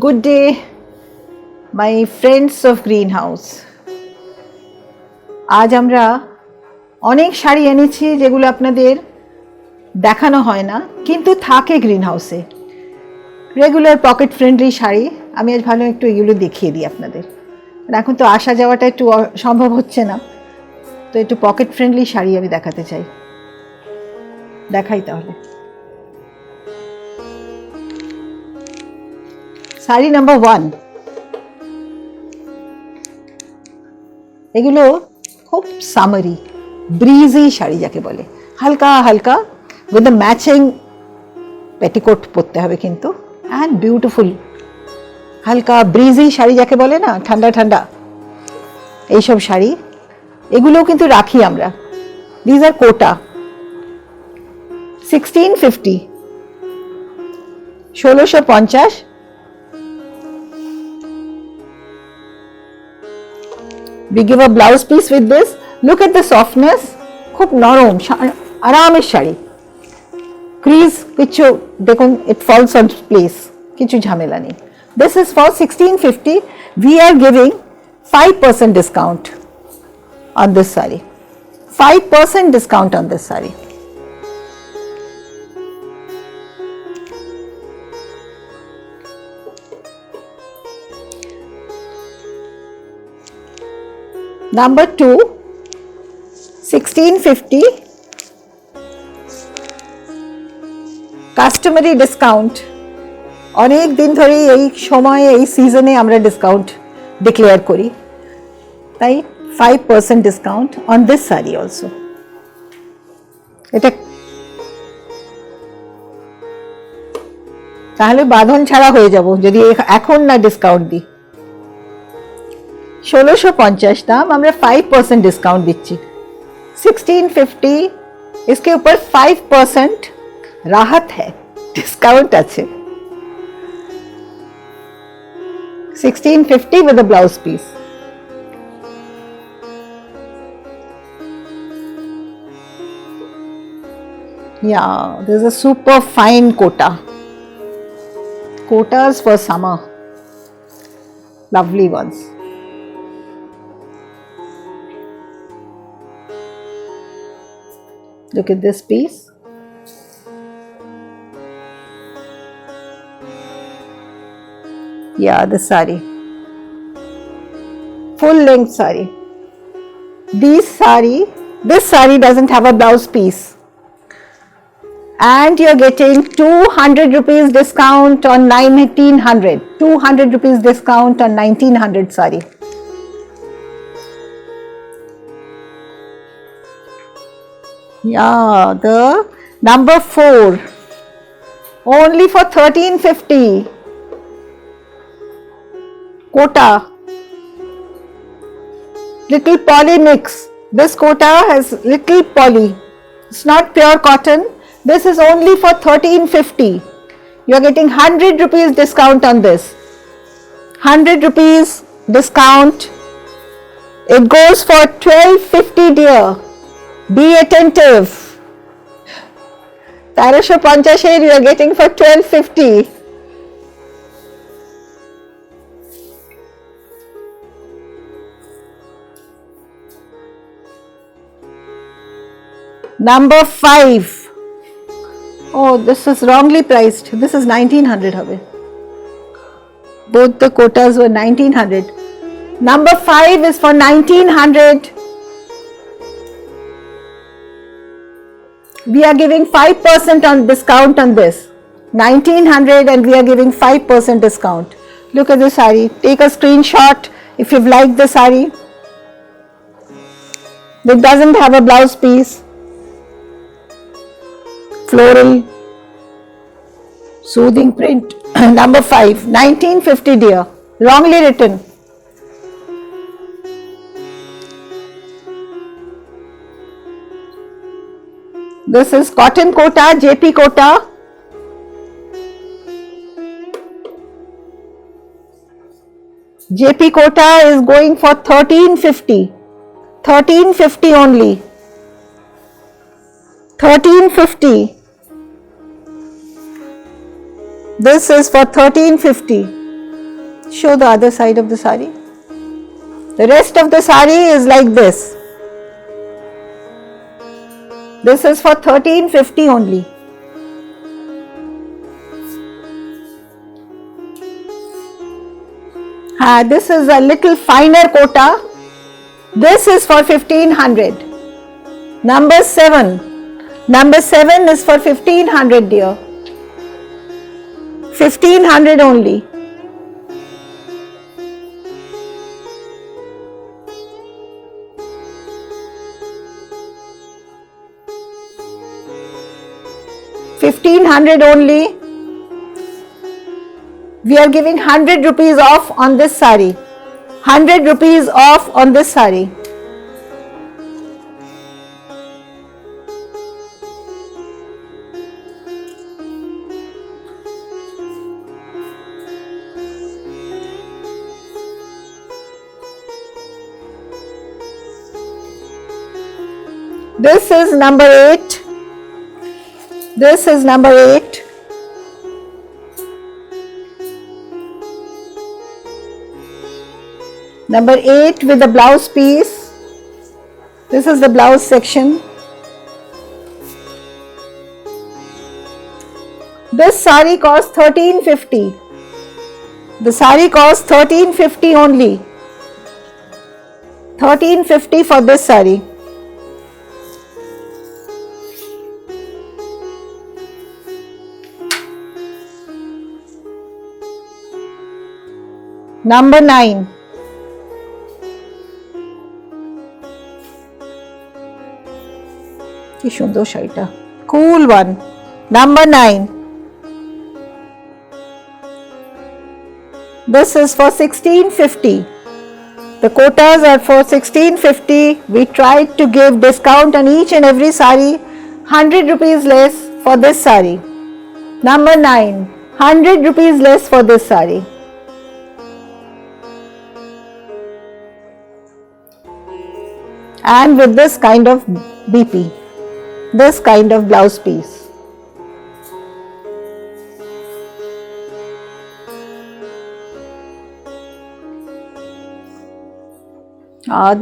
Good day, my friends of greenhouse. আজ আমরা অনেক শাড়ি এনেছি যেগুলো আপনাদের দেখানো হয় না কিন্তু থাকে গ্রিন হাউসে। Regular pocket friendly sari. আমি আজ ভালো একটু এগুলো দেখিয়ে দিই আপনাদের। এখন তো আসা যাওয়াটা একটু সম্ভব হচ্ছে না, তো একটু পকেট ফ্রেন্ডলি শাড়ি আমি দেখাতে চাই। দেখাই তাহলে। শাড়ি নাম্বার 1। এগুলো খুব সামারি ব্রিজি শাড়ি যাকে বলে, হালকা হালকা উইথ দ্য ম্যাচিং পেটিকোট পরতে হবে কিন্তু, অ্যান্ড বিউটিফুল হালকা ব্রিজি শাড়ি যাকে বলে না, ঠান্ডা ঠান্ডা এইসব শাড়ি। এগুলোও কিন্তু রাখি আমরা। These are quota, 1650, 1650। We give a blouse piece with this. Look at the softness. খুব নরম আরামের শাড়ি। ক্রিজ কিছু দেখুন, it falls on place, কিছু ঝামেলা নেই। This is for 1650. We are giving 5% discount on this saree. 5% discount on this saree. Number 2, 1650, customary discount. অনেক দিন ধরে এই সময়ে এই সিজনে আমরা ডিসকাউন্ট ডিক্লেয়ার করি, তাই 5% discount on this sari also. এটা তাহলে বাঁধন ছাড়া হয়ে যাব যদি এখন না ডিসকাউন্ট দিই। 1650 दाम, আমরা 5% डिस्काउंट दिच्छी। 1650, इसके ऊपर 5% राहत है, डिस्काउंट अच्छे। 1650 with a blouse piece. Yeah, there's a super fine kota. Kotas for summer, lovely ones. Look at this piece. Yeah, this saree. Full length saree. This saree doesn't have a blouse piece. And you're getting 200 rupees discount on 1900. 200 rupees discount on 1900 saree. Yeah, the number 4, only for 1350. Kota, little poly mix. This kota has little poly. It's not pure cotton. This is only for 1350. You are getting 100 rupees discount on this. 100 rupees discount. It goes for 1250, dear. Be attentive. 1350 you are getting for 1250. Number 5. Oh, this is wrongly priced. This is 1900 habe. Both the quotas were 1900. Number 5 is for 1900. We are giving 5% on discount on this. 1900 and we are giving 5% discount. Look at the saree. Take a screenshot if you've liked the saree. It doesn't have a blouse piece. Floral, soothing print. Number 5, 1950, dear. Wrongly written. This is cotton kota, JP kota. JP kota is going for 1350. 1350 only. 1350. This is for 1350. Show the other side of the sari. The rest of the sari is like this. This is for 1350 only. This is a little finer kota. This is for 1500. Number 7. Number 7 is for 1500, dear. 1500 only. $1,500 only. We are giving 100 rupees off on this sari. 100 rupees off on this sari. This is number 8. This is number 8. Number 8 with the blouse piece. This is the blouse section. This sari costs 1350. The sari costs 1350 only. 1350 for this sari. Number 9. কি সুন্দর শাড়িটা, cool one. Number 9. This is for 1650. The quotas are for 1650. We tried to give discount on each and every sari. 100 rupees less for this sari. Number 9. 100 rupees less for this sari. And with this kind of BP, this kind of blouse piece.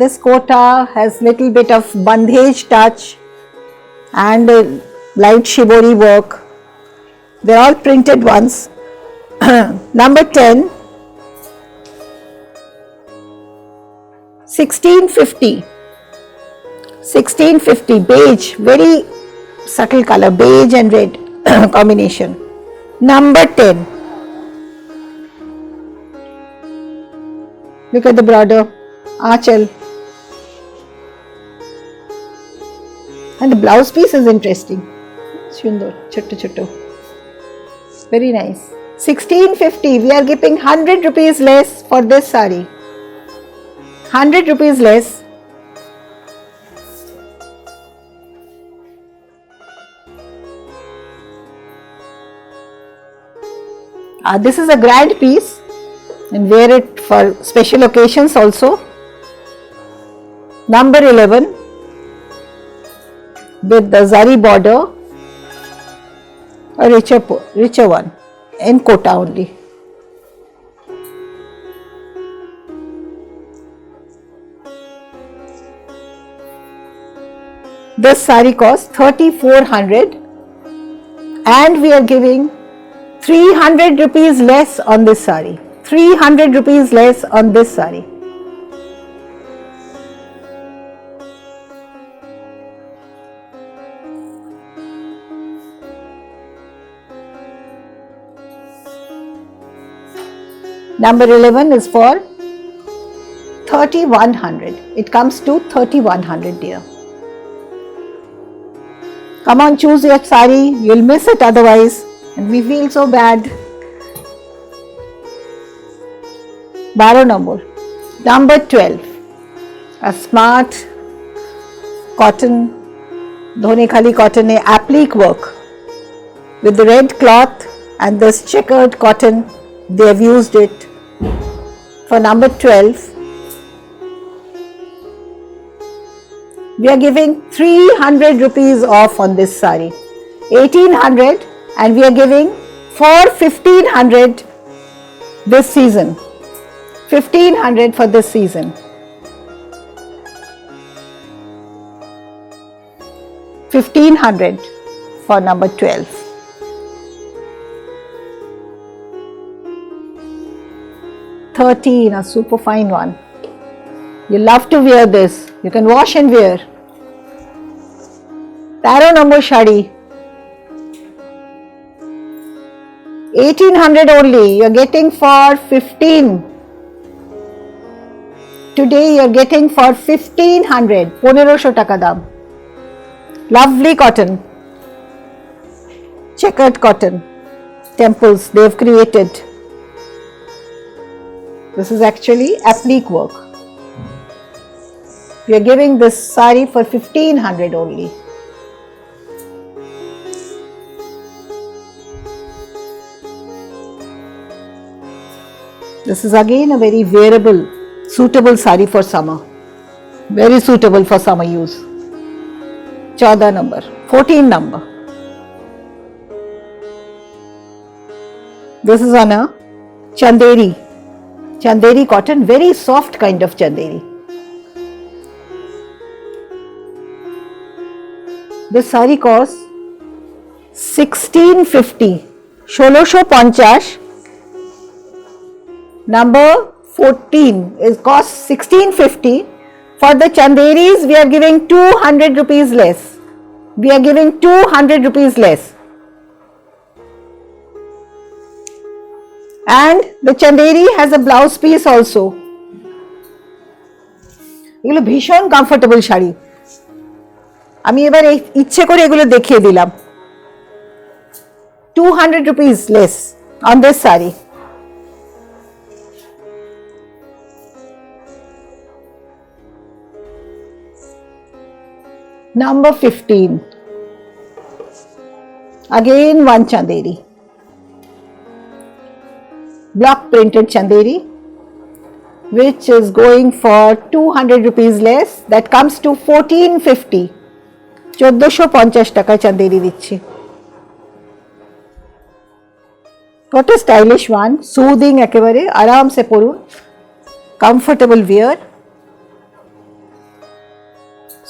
This kota has little bit of bandhej touch and light shibori work. They're all printed ones. Number 10. 1650. 1650 beige, very subtle color, beige and red combination. Number 10. Look at the border, aanchal, and the blouse piece is interesting. Sundar, chotto chotto, very nice. 1650. We are giving 100 rupees less for this sari. 100 rupees less. This is a grand piece and wear it for special occasions also. Number 11 with the zari border, a richer one in kota only. This sari costs 3400 and we are giving 300 rupees less on this sari. 300 rupees less on this sari. Number 11 is for 3100. It comes to 3100, dear. Come on, choose your sari. You'll miss it otherwise. And we feel so bad. 12 number. Number 12. A smart cotton, dhone khali cotton applique work with the red cloth and this checkered cotton. They have used it for number 12. We are giving 300 rupees off on this sari. 1800 and we are giving for 1500 this season. 1500 for this season. 1500 for number 12. 13, a super fine one. You love to wear this. You can wash and wear. 13 number shadi. 1800 only. You are getting for 15. Today you are getting for 1500. 1500 taka dam. Lovely cotton. Checkered cotton. Temples they have created. This is actually applique work. We are giving this sari for 1500 only. This is again a very wearable, suitable sari for summer. Very suitable for summer use. 14 number, 14 number. This is on a chanderi. Chanderi cotton, very soft kind of chanderi. This sari costs 1650. 1650. Number 14 is cost 1650. For the chanderis, we are giving 200 rupees less. We are giving 200 rupees less. And the chanderi has a blouse piece also. এগুলো ভীষণ comfortable sari. আমি এবার ইচ্ছে করে এগুলো দেখিয়ে দিলাম। 200 rupees less on this saree. Number 15. Again one chanderi. Block printed chanderi, which is going for 200 rupees less. That comes to 1450. 1450 টাকা chanderi দিচ্ছি। What a stylish one, soothing একেবারে আরাম সে পরুন, comfortable wear.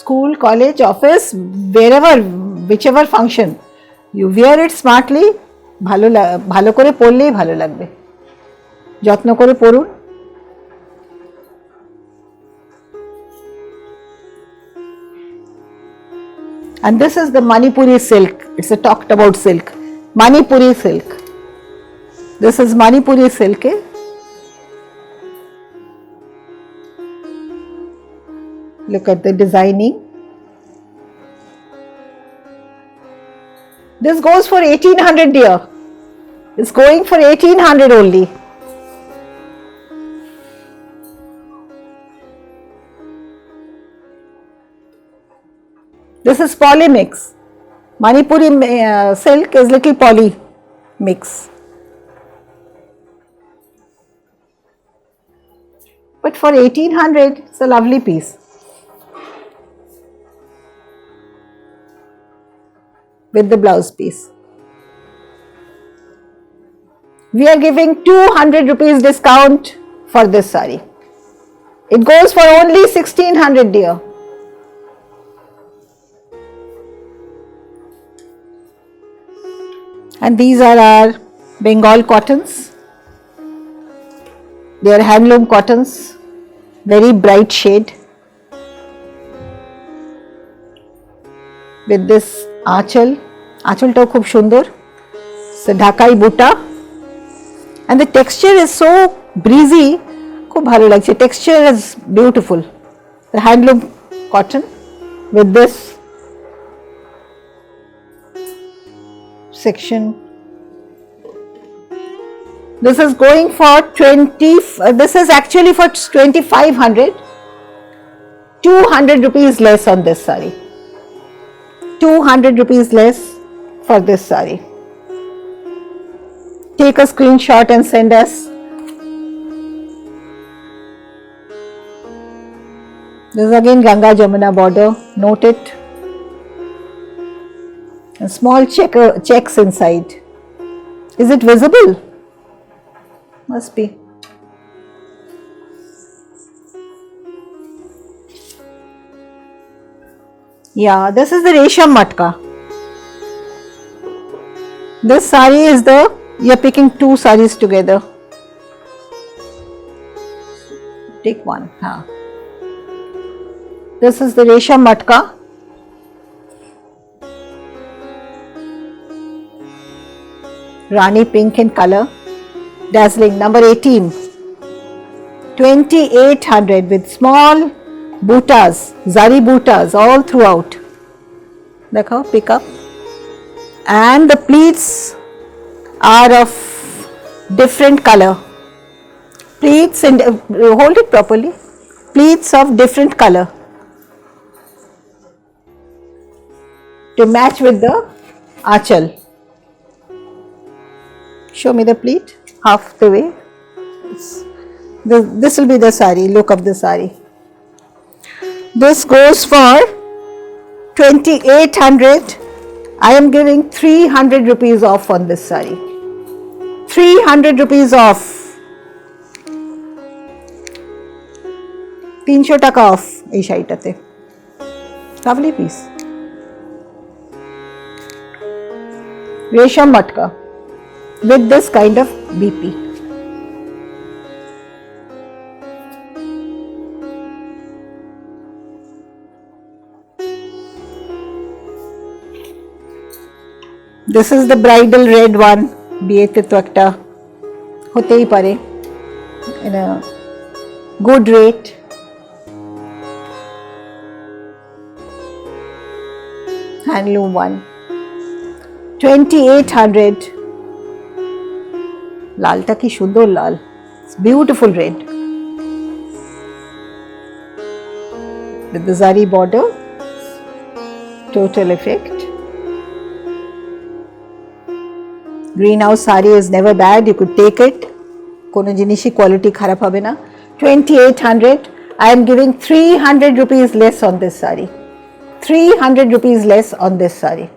School, college, office, wherever, whichever function, you wear it smartly. ভালো করে পরলেই ভালো লাগবে। যত্ন করে পরুন। And this is the Manipuri silk. It's a talked about silk. Manipuri silk. This is Manipuri silk. Look at the designing. This goes for 1800 dear. It's going for 1800 only. This is poly mix. Manipuri silk is little poly mix. But for 1800, it's a lovely piece. With the blouse piece. We are giving 200 rupees discount for this saree. It goes for only 1600 dear. And these are our Bengal cottons. They are handloom cottons, very bright shade. With this আঁচল, আঁচলটাও খুব সুন্দর, ঢাকাই বুটা, and the texture is so breezy, খুব ভালো লাগছে, texture is beautiful. The handloom cotton with this section. This is going for 20, this is actually for 2500. 200 rupees less on this saree. 200 rupees less for this saree. Take a screenshot and send us. This is again Ganga Jamuna border. Note it. And small checks inside. Is it visible? Must be. Yeah, this is the Resham Matka. This sari is the, you are picking two saris together. Take one. Huh. This is the Resham Matka. Rani pink in color. Dazzling. Number 18. 2800 with small bootas, zari bootas all throughout. Dekho, pick up. And the pleats are of different color. Pleats, and hold it properly. Pleats of different color to match with the achal. Show me the pleat half the way. This will be the sari. Look of the sari. This goes for 2800. I am giving 300 rupees off on this sari. 300 rupees off. 300 টাকা off এই শাড়িটাতে। Lovely piece. Resham matka with this kind of BP. This is the bridal red one. বিয়েতে তো একটা হতেই পারে in a good rate. Handloom one. 2800. লালটা কি সুন্দর লাল. It's beautiful red. With the zari border. Total effect. Greenhouse sari is never bad. You could take it. Kono jinishi quality kharap hobe na. 2800. I am giving 300 rupees less on this sari. 300 rupees less on this sari.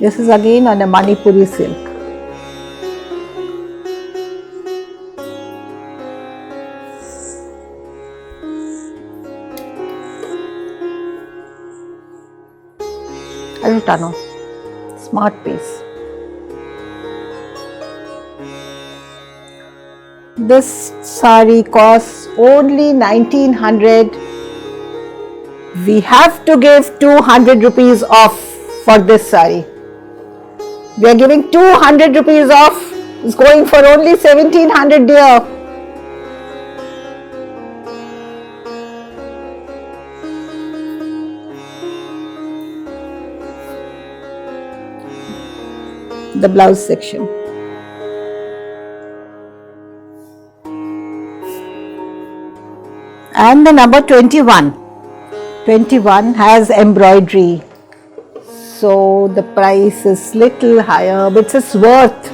This is again on a Manipuri silk. Arutano, smart piece. This sari costs only 1900. We have to give 200 rupees off for this sari. We are giving 200 rupees off. It's going for only 1700, dear. The blouse section. And the number 21. 21 has embroidery. So the price is little higher, but it's worth.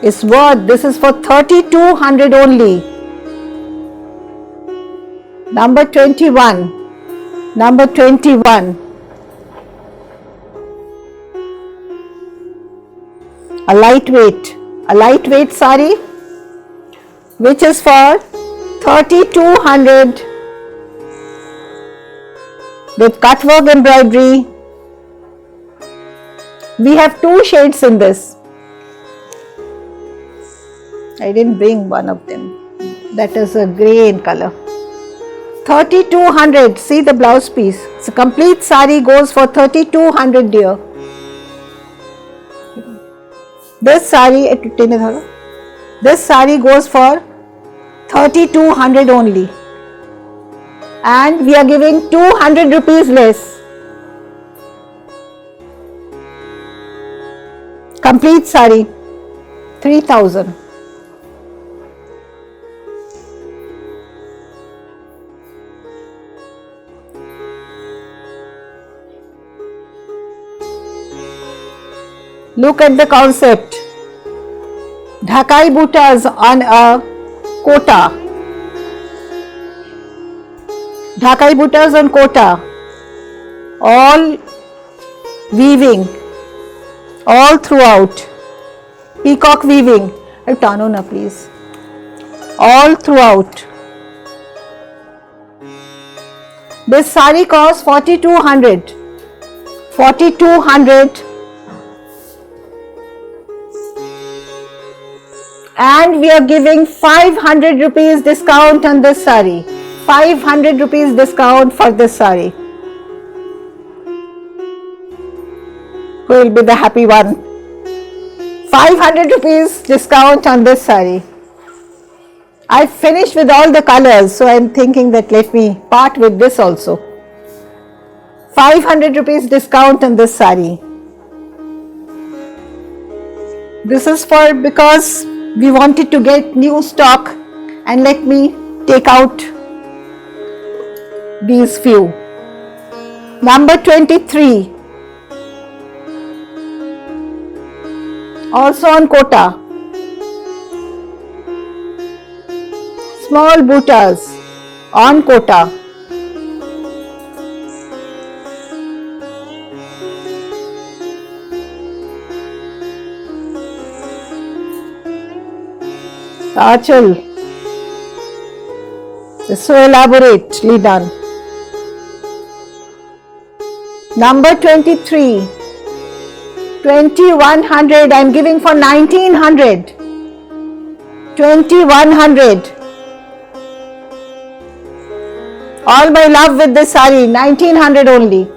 It's worth. This is for 3200 only. Number 21. Number 21. A lightweight sari, which is for 3200 with cutwork embroidery. We have two shades in this. I didn't bring one of them. That is a grey in color. 3200. See the blouse piece. It's a complete sari goes for 3200, dear. This sari goes for 3200 only. And we are giving 200 rupees less. Complete sari, 3000. Look at the concept. Dhakai butas on a kota. Dhakai butas on kota. All weaving. All throughout. Peacock weaving. Turn on, please. All throughout. This sari costs 4,200. 4,200. And we are giving 500 rupees discount on this sari. 500 rupees discount for this sari. Who will be the happy one? 500 rupees discount on this sari. I finished with all the colors, so I am thinking that let me part with this also. 500 rupees discount on this sari. This is for because we wanted to get new stock, and let me take out these few. Number 23. Also on kota. Small butas on kota. Achal is so elaborately done. Number 23. 2,100 I am giving for 1,900. 2,100. All my love with this sari, 1,900 only.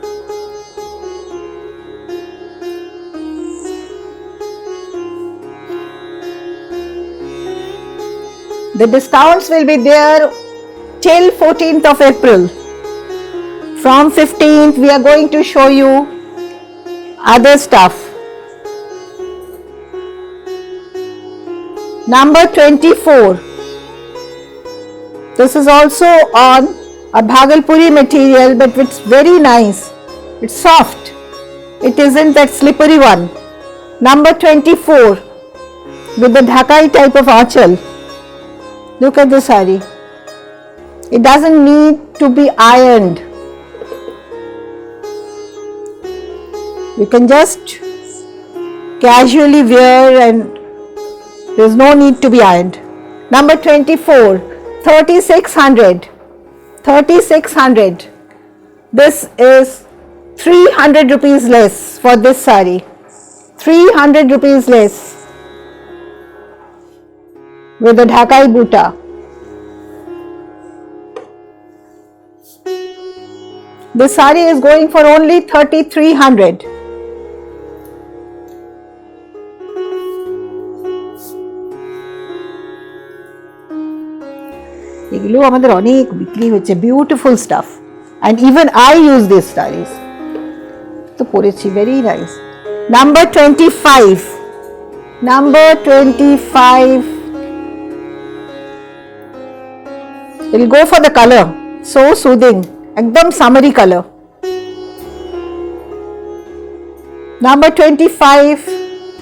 The discounts will be there till 14th of April. From 15th we are going to show you other stuff. Number 24. This is also on a Bhagalpuri material, but it's very nice. It's soft. It isn't that slippery one. Number 24 with the Dhakai type of achal. Look at the sari. It doesn't need to be ironed. You can just casually wear and there's no need to be ironed. Number 24, 3,600. 3,600. This is 300 rupees less for this sari. 300 rupees less with the Dhakai buta. This sari is going for only 3,300. এগুলো আমাদের অনেক বিক্রি হচ্ছে, beautiful staff, and even I use these sarees. তো পরেছি, very nice. Number 25. Number 25. We'll go for the color. So soothing. একদম summery color. Number 25.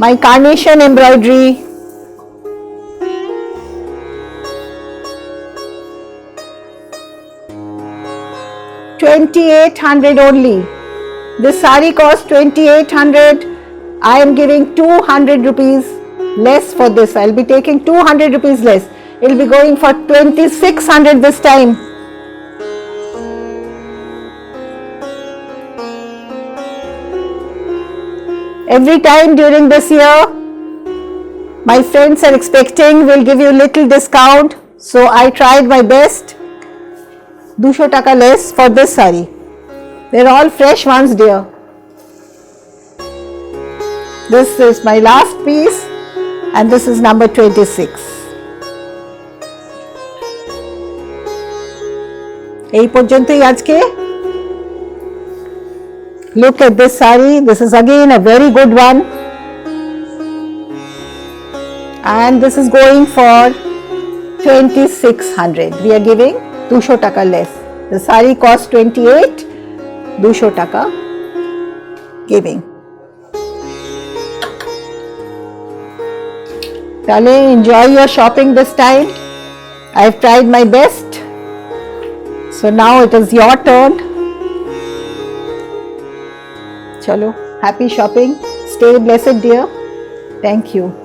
My carnation embroidery. $2,800 only. This sari costs 2,800. I am giving 200 rupees less for this. I'll be taking 200 rupees less. It will be going for 2,600 this time. Every time during this year, my friends are expecting we'll give you little discount. So I tried my best. 200 taka less for this sari. They're all fresh ones, dear. This is my last piece, and this is number 26. এই পর্যন্তই আজকে। Look at this sari. This is again a very good one, and this is going for 2,600. We are giving 200 taka less. The sari costs 28, 200 taka giving. তাহলে enjoy your shopping this time. I've tried my best. So now it is your turn. Chalo, happy shopping. Stay blessed, dear. Thank you.